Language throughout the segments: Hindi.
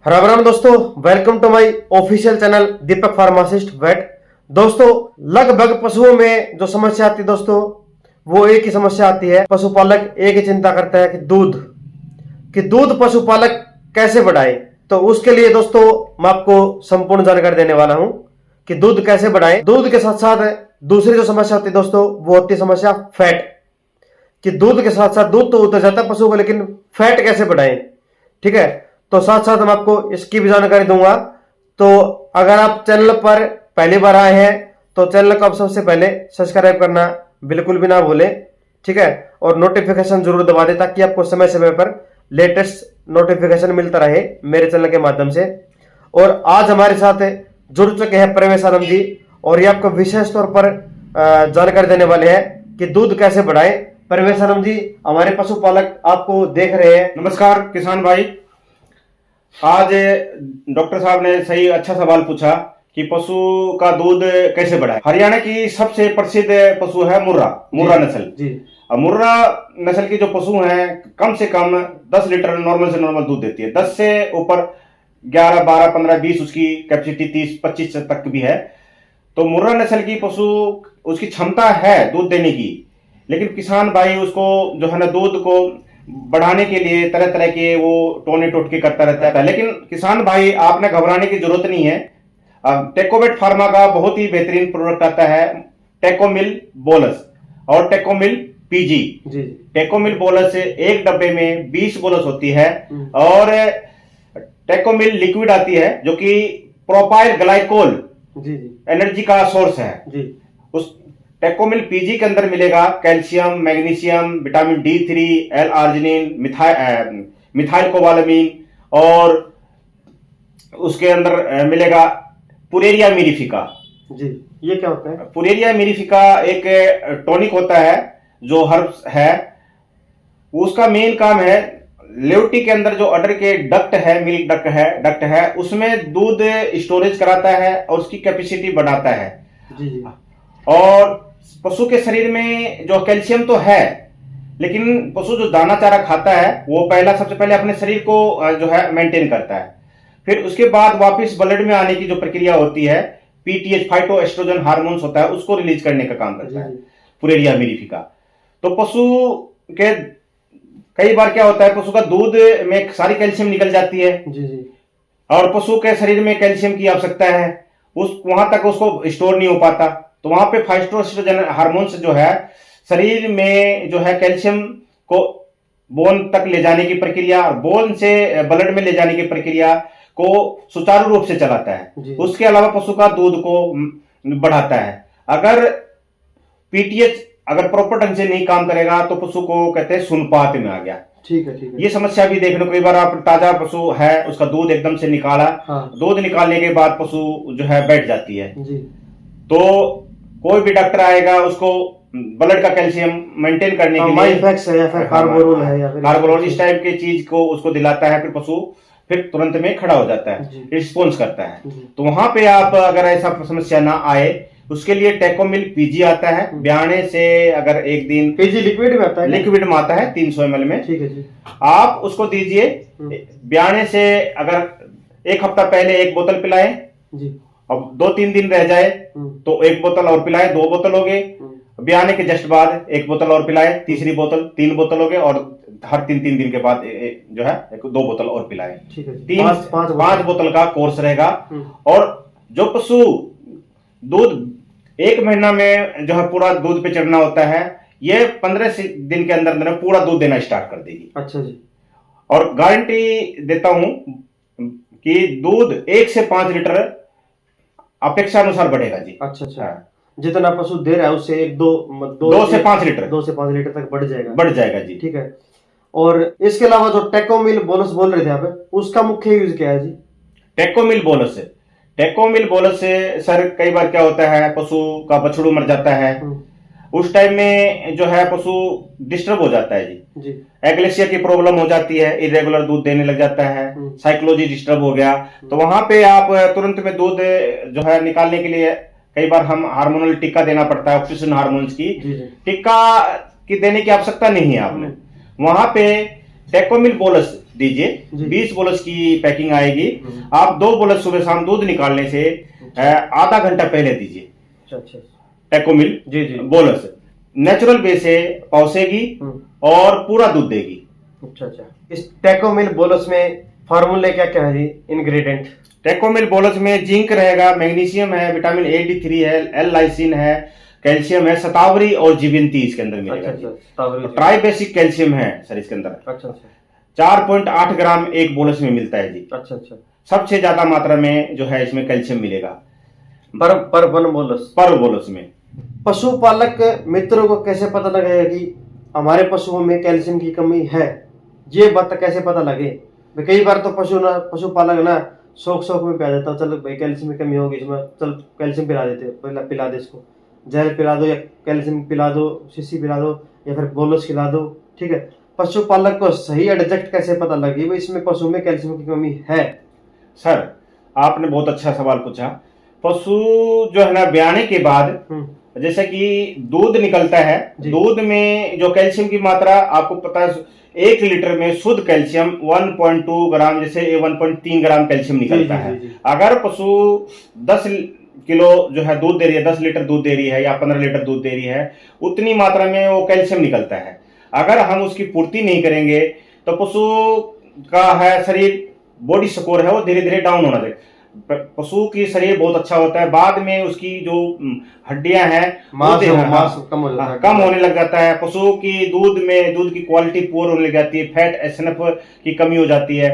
राम राम दोस्तों, welcome to my official channel Deepak pharmacist vet. दोस्तों, लगभग पशुओं में जो समस्या आती है दोस्तों, वो एक ही समस्या आती है। पशुपालक एक ही चिंता करता है कि दूध पशुपालक कैसे बढ़ाए। तो उसके लिए दोस्तों मैं आपको संपूर्ण जानकारी देने वाला हूं कि दूध कैसे बढ़ाएं। दूध के साथ साथ दूसरी जो समस्या होती है दोस्तों, वो होती है समस्या फैट। कि दूध के साथ साथ दूध तो उतर जाता है पशु को, लेकिन फैट कैसे बढ़ाएं। ठीक है, तो साथ साथ मैं आपको इसकी भी जानकारी दूंगा। तो अगर आप चैनल पर पहली बार आए हैं तो चैनल को आप सबसे पहले सब्सक्राइब करना बिल्कुल भी ना भूलें। ठीक है, और नोटिफिकेशन जरूर दबा दें ताकि आपको समय समय पर लेटेस्ट नोटिफिकेशन मिलता रहे मेरे चैनल के माध्यम से। और आज हमारे साथ जुड़ चुके हैं परमेश आनंद जी, और ये आपको विशेष तौर पर जानकारी देने वाले हैं कि दूध कैसे बढ़ाएं। परमेश आनंद जी, हमारे पशुपालक आपको देख रहे हैं। नमस्कार किसान भाई। आज डॉक्टर साहब ने सही अच्छा सवाल पूछा कि पशु का दूध कैसे बढ़ाए। हरियाणा की सबसे प्रसिद्ध पशु है मुर्रा नस्ल जी। अब मुर्रा नस्ल की जो पशु हैं कम से कम 10 लीटर नॉर्मल से नॉर्मल दूध देती है। 10 से ऊपर 11, 12, 15, 20 उसकी कैपेसिटी 30, 25 तक भी है। तो मुर्रा नस्ल की पशु उसकी क्षमता है दूध देने की, लेकिन किसान भाई उसको जो है ना दूध को बढ़ाने के लिए तरह तरह के वो टोने टोटके करता रहता है। लेकिन किसान भाई आपने घबराने की जरूरत नहीं है। टेकोवेट फार्मा का बहुत ही बेहतरीन प्रोडक्ट आता है, टेकोमिल बोलस और टेकोमिल पीजी। टेकोमिल बोलस एक डब्बे में 20 बोलस होती है, और टेकोमिल लिक्विड आती है जो कि प्रोपाइल ग्लाइकोल एनर्जी का सोर्स है। उस टेकोमिल पीजी के अंदर मिलेगा calcium, magnesium, vitamin D3, L arginine, methyl cobalamin, और उसके अंदर मिलेगा पुरेरिया मिरिफिका। जी, ये क्या होता है? पुरेरिया मिरिफिका एक टॉनिक होता है जो हर्ब्स है। उसका मेन काम है लेवटी के अंदर जो अडर के डक्ट है, मिल्क डक्ट है उसमें दूध स्टोरेज कराता है और उसकी कैपेसिटी बढ़ाता है। जी। और पशु के शरीर में जो कैल्शियम तो है, लेकिन पशु जो दाना चारा खाता है वो सबसे पहले अपने शरीर को जो है मेंटेन करता है। फिर उसके बाद वापस ब्लड में आने की जो प्रक्रिया होती है, पीटीएच फाइटो एस्ट्रोजन हार्मोन्स होता है, उसको रिलीज करने का काम करता है पुरेरिया मिरिफिका। तो पशु के कई बार क्या होता है, पशु का दूध में सारी कैल्शियम निकल जाती है। और पशु के शरीर में कैल्शियम की आवश्यकता है, वहां तक उसको स्टोर नहीं हो पाता। तो वहां पे फाइटोएस्ट्रोजन हार्मोन्स जो है शरीर में जो है कैल्शियम को बोन तक ले जाने की प्रक्रिया और बोन से ब्लड में ले जाने की प्रक्रिया को सुचारू रूप से चलाता है। उसके अलावा पशु का दूध को बढ़ाता है। अगर पीटीएच अगर प्रॉपर ढंग से नहीं काम करेगा तो पशु को कहते हैं सुनपात में आ गया। ठीक है। ये समस्या भी देखने को, कई बार आप ताजा पशु है उसका दूध एकदम से निकाला, दूध निकालने के बाद पशु जो है बैठ जाती है। तो कोई भी डॉक्टर आएगा उसको ब्लड का कैल्शियम मेंटेन करने के लिए या फिर कार्बोरोल है या फिर कार्बोरोल इस टाइप की चीज को उसको दिलाता है। फिर पशु फिर तुरंत में खड़ा हो जाता है, रिस्पॉन्स करता है। तो वहां पे आप अगर ऐसा समस्या ना आए उसके लिए टेकोमिल पीजी आता है। ब्याने से अगर एक दिन पीजी लिक्विड में आता है, लिक्विड में आता है 300 ml में। ठीक है जी। आप उसको दीजिए। ब्याने से अगर एक हफ्ता पहले एक बोतल पिलाएं, अब 2-3 दिन रह जाए तो एक बोतल और पिलाएं, 2 बोतल हो गए। ब्याने के जस्ट बाद एक बोतल और पिलाएं, तीसरी बोतल, 3 बोतल हो गए। और हर 3-3 दिन के बाद जो है 2 बोतल और पिलाएं। 5 बोतल का कोर्स रहेगा। और जो पशु दूध 1 महीना में जो है पूरा दूध पे चढ़ना होता है, ये 15 दिन के अंदर अंदर पूरा दूध देना स्टार्ट कर देगी। अच्छा जी। और गारंटी देता हूं कि दूध 1 से 5 लीटर अपेक्षा अनुसार बढ़ेगा जी। अच्छा। जितना पशु दे रहा है उससे 2 से 5 लीटर 2 से 5 लीटर तक बढ़ जाएगा जी। ठीक है। और इसके अलावा जो टेकोमिल बोलस बोल रहे थे आप, उसका मुख्य यूज क्या है जी? टेकोमिल बोलस से सर कई बार क्या होता है, पशु का बछड़ू मर जाता है, उस टाइम में जो है पशु डिस्टर्ब हो जाता है जी। एग्लेशिया की प्रॉब्लम हो जाती है, इरेगुलर दूध देने लग जाता है, साइकोलॉजी डिस्टर्ब हो गया। तो वहां पे आप तुरंत में दूध जो है निकालने के लिए कई बार हम हार्मोनल टीका देना पड़ता है, ऑक्सीजन हार्मोन्स की टीका की देने की आवश्यकता नहीं है आपने। वहां पे टेकोमिल बोलस जी। दीजिए, 20 बोलस की पैकिंग आएगी। आप 2 बोलस सुबह शाम दूध निकालने से आधा घंटा पहले दीजिए। अच्छा अच्छा टेकोमिल जी जी बोलस नेचुरल वे से पौसेगी और पूरा दूध देगी। अच्छा अच्छा। इस टेकोमिल बोलस में फार्मूले क्या क्या है जी, इंग्रेडिएंट? टेकोमिल बोलस में जिंक रहेगा, मैग्नीशियम है, विटामिन A, D3 है, एल लाइसिन है, कैल्शियम है, शतावरी और जीवंती इसके अंदर मिलेगा। अच्छा अच्छा। ट्राई बेसिक कैल्शियम है सर इसके अंदर। अच्छा अच्छा 4.8 ग्राम एक बोलस में मिलता है जी। अच्छा अच्छा। सबसे ज्यादा मात्रा में जो है इसमें कैल्शियम मिलेगा पर वन बोलस। पर बोलस में। पशुपालक मित्रों को कैसे पता लगेगा कि हमारे पशुओं में कैल्शियम की कमी है, ये बात कैसे पता लगे? भाई कई बार तो पशुपालक ना शौक में पे आ जाता है, चल भाई कैल्शियम की कमी होगी इसमें, चल कैल्शियम पिला देते, पिला दे इसको, जहर पिला दो या कैल्शियम पिला दो, शीशी पिला दो या फिर बोलस खिला दो, ठीक है। पशुपालक को सही एग्जैक्ट कैसे पता लगे भाई इसमें पशु में कैल्शियम की कमी है? सर आपने बहुत अच्छा सवाल पूछा। पशु जो है ना ब्याने के बाद जैसे कि दूध निकलता है, दूध में जो कैल्शियम की मात्रा आपको पता है 1 लीटर में शुद्ध कैल्शियम 1.2 ग्राम, जैसे 1.3 ग्राम कैल्शियम निकलता है। अगर पशु 10 किलो जो है दूध दे रही है, 10 लीटर दूध दे रही है या 15 लीटर दूध दे रही है, उतनी मात्रा में वो कैल्शियम निकलता है। अगर हम उसकी पूर्ति नहीं करेंगे तो पशु का है शरीर बॉडी स्कोर है वो धीरे धीरे डाउन होना चाहिए। पशु की शरीर बहुत अच्छा होता है, बाद में उसकी जो हड्डियां हैं मांस कम होने लग जाता है। पशु की दूध की क्वालिटी पुअर होने लग जाती है, फैट एसएनएफ की कमी हो जाती है।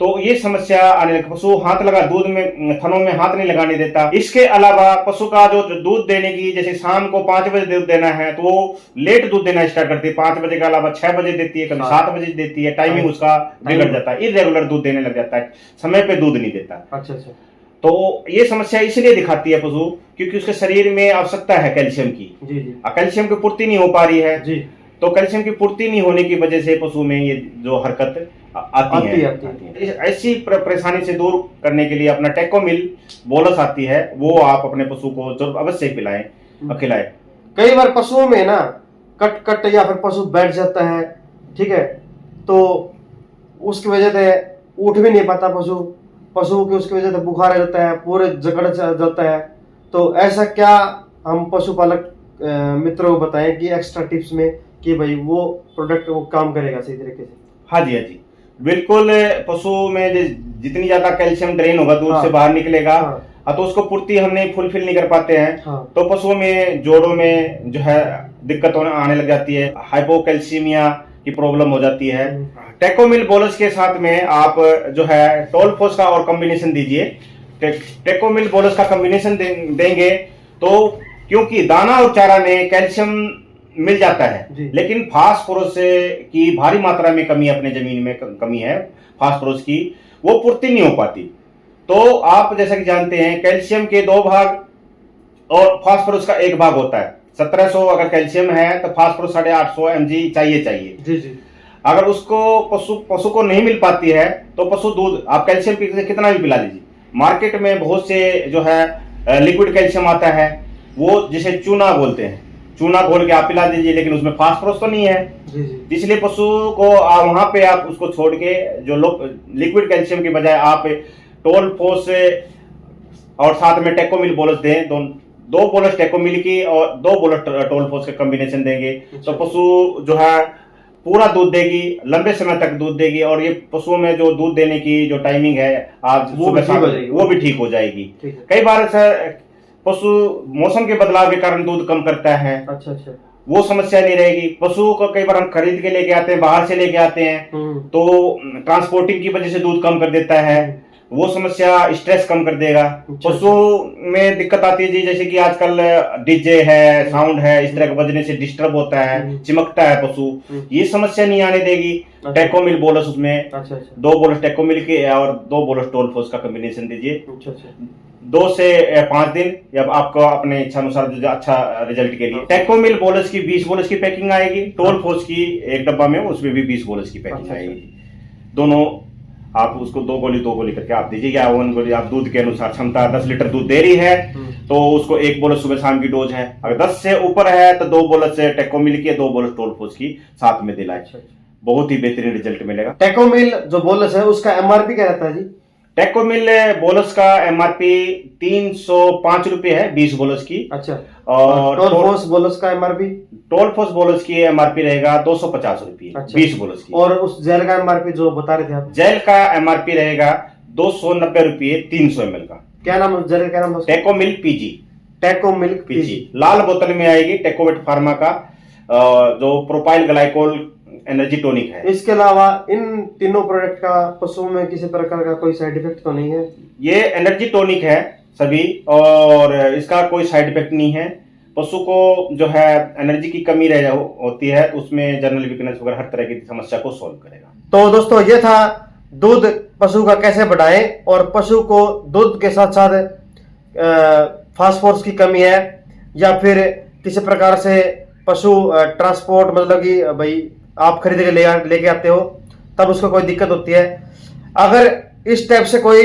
तो ये समस्या आने लगी। पशु हाथ लगा दूध में थनों में हाथ नहीं लगाने देता। इसके अलावा पशु का जो दूध देने की, जैसे शाम को 5 बजे दूध देना है तो वो लेट दूध देना स्टार्ट करती है। 5 बजे के अलावा 6 बजे देती है, कभी 7 बजे देती है। टाइमिंग उसका बिगड़ जाता है, इरेगुलर दूध देने लग जाता है, समय पे दूध नहीं देता। अच्छा अच्छा। तो ये समस्या इसलिए दिखाती है पशु क्योंकि उसके शरीर में आवश्यकता है कैल्शियम की। जी जी। कैल्शियम की पूर्ति नहीं हो पा रही है जी। तो कैल्शियम की पूर्ति नहीं होने की वजह से पशु में ये जो हरकत आती है। ऐसी परेशानी से दूर करने के लिए अपना टेकोमिल बोलस आती है, वो आप अपने पशु को जरूर अवश्य पिलाएं और खिलाएं। कई बार पशुओं में ना कट या फिर पशु बैठ जाता है, ठीक है, तो उसकी वजह से उठ भी नहीं पाता पशु की उसकी वजह से बुखार आ जाता है, पूरे जकड़ जाता है। तो ऐसा क्या हम पशुपालक मित्रों को बताएं कि एक्स्ट्रा टिप्स में कि भाई वो प्रोडक्ट वो काम करेगा सही तरीके से? हाँ जी बिल्कुल। पशु में जितनी ज्यादा कैल्शियम ड्रेन होगा दूध से बाहर निकलेगा, तो उसको पूर्ति हम नहीं फुलफिल नहीं कर पाते हैं। तो पशुओं में जोड़ों में जो है दिक्कत आने लग जाती है, हाइपोकैल्सीमिया की प्रॉब्लम हो जाती है। टेकोमिल बोलस के साथ में आप जो है टोलफोस का और कॉम्बिनेशन दीजिए। टेकोमिल बोलस का कॉम्बिनेशन देंगे तो क्योंकि दाना और चारा में कैल्शियम मिल जाता है, लेकिन फास्फोरस की भारी मात्रा में कमी, अपने जमीन में कमी है फास्फोरस की, वो पूर्ति नहीं हो पाती। तो आप जैसा कि जानते हैं कैल्शियम के 2 भाग और फास्फोरस का 1 भाग होता है। 1700 अगर कैल्शियम है तो फास्फोरस 850 mg चाहिए। जी जी। अगर उसको पशु को नहीं मिल पाती है तो पशु दूध आप कैल्शियम कितना भी पिला लीजिए। मार्केट में बहुत से जो है लिक्विड कैल्शियम आता है, वो जिसे चूना बोलते हैं, चूना घोल के आप पिला दीजिए, लेकिन उसमें फास्फोरस तो नहीं है। इसलिए पशु को वहां पे आप उसको छोड़ के जो लिक्विड कैल्शियम के बजाय आप टोलफोस और साथ में टेकोमिल बोलस दें। 2 बोलस टेकोमिल की और 2 बोलस टोलफोस के कॉम्बिनेशन देंगे तो पशु जो है पूरा दूध देगी, लंबे समय तक दूध देगी। और ये पशुओं में जो दूध देने की जो टाइमिंग है आप सुबह शाम वो भी ठीक हो जाएगी। कई बार सर पशु मौसम के बदलाव के कारण दूध कम करता है। अच्छा अच्छा। वो समस्या नहीं रहेगी। पशु को कई बार हम खरीद के लेके आते हैं, बाहर से लेके आते हैं, तो ट्रांसपोर्टिंग की वजह से दूध कम कर देता है, वो समस्या स्ट्रेस कम कर देगा। पशु में दिक्कत आती है जी, जैसे कि आजकल डीजे है, साउंड है, इस तरह के बजने से डिस्टर्ब होता है, चिमकता है पशु, ये समस्या नहीं आने देगी। टेकोमिल बोलस उसमें 2 बोलस टेकोमिल के और 2 बोलस टोलफोस का कॉम्बिनेशन दीजिए। 2 से 5 दिन या आपको अपने इच्छा अनुसार अच्छा रिजल्ट के लिए। टेकोमिल बोलस की 20 बोलस की पैकिंग आएगी, टोलफोस की 1 डब्बा में उसमें भी 20 बोलस की पैकिंग आएगी। दोनों आप उसको 2 गोली करके आप दीजिए, या 1 गोली आप दूध के अनुसार, क्षमता 10 लीटर दूध दे रही है तो उसको 1 बोलस सुबह शाम की डोज है। अगर 10 से ऊपर है तो 2 बोलस टेकोमिल की, 2 बोलस टोलफोस की साथ में दिलाए। बहुत ही बेहतरीन रिजल्ट मिलेगा। टेकोमिल जो बोलस है उसका एमआरपी क्या रहता है जी? टेकोमिल बोलस का एमआरपी 305 रुपये है 20 बोलस की। अच्छा। और टोलफोस बोलस का एमआरपी? टोलफोस बोलस की एमआरपी रहेगा 250 रुपये। अच्छा। 20 बोलस की। और उस जेल का एमआरपी जो बता रहे थे आप? जेल का एमआरपी रहेगा 290 रुपये 300 ml का। क्या नाम है जेल का? क्या नाम है? टेकोमिल पीजी। टेकोमिल पीजी लाल बोतल में आएगी। टेकोवेट फार्मा का जो प्रोपाइल ग्लाइकोल एनर्जी टॉनिक है। इसके अलावा इन तीनों प्रोडक्ट का पशुओं में किसी प्रकार का कोई साइड इफेक्ट तो नहीं है? ये एनर्जी टॉनिक है सभी, और इसका कोई साइड इफेक्ट नहीं है। पशु को जो है एनर्जी की कमी रह होती है, उसमें जनरल वीकनेस वगैरह हर तरह की समस्या को सॉल्व करेगा। तो दोस्तों ये था दूध पशु का कैसे बढ़ाएं, और पशु को दूध के साथ साथ फास्फोरस की कमी है या फिर किसी प्रकार से पशु ट्रांसपोर्ट, मतलब कि भाई आप खरीद के लेके आते हो तब उसको कोई दिक्कत होती है। अगर इस टाइप से कोई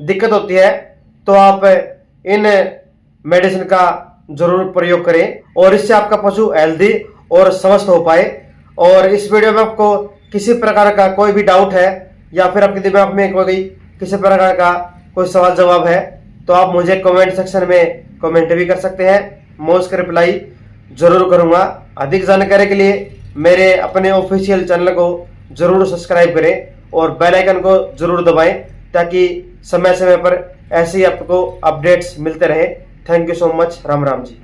दिक्कत होती है तो आप इन मेडिसिन का जरूर प्रयोग करें, और इससे आपका पशु हेल्दी और स्वस्थ हो पाए। और इस वीडियो में आपको किसी प्रकार का कोई भी डाउट है या फिर आपके दिमाग में कोई किसी प्रकार का कोई सवाल जवाब है तो आप मुझे कमेंट सेक्शन में कमेंट भी कर सकते हैं। मैं उसका रिप्लाई जरूर करूंगा। अधिक जानकारी के लिए मेरे अपने ऑफिशियल चैनल को जरूर सब्सक्राइब करें और बेल आइकन को जरूर दबाएं ताकि समय समय पर ऐसे ही आपको अपडेट्स मिलते रहे। Thank you so much. Ram Ram ji.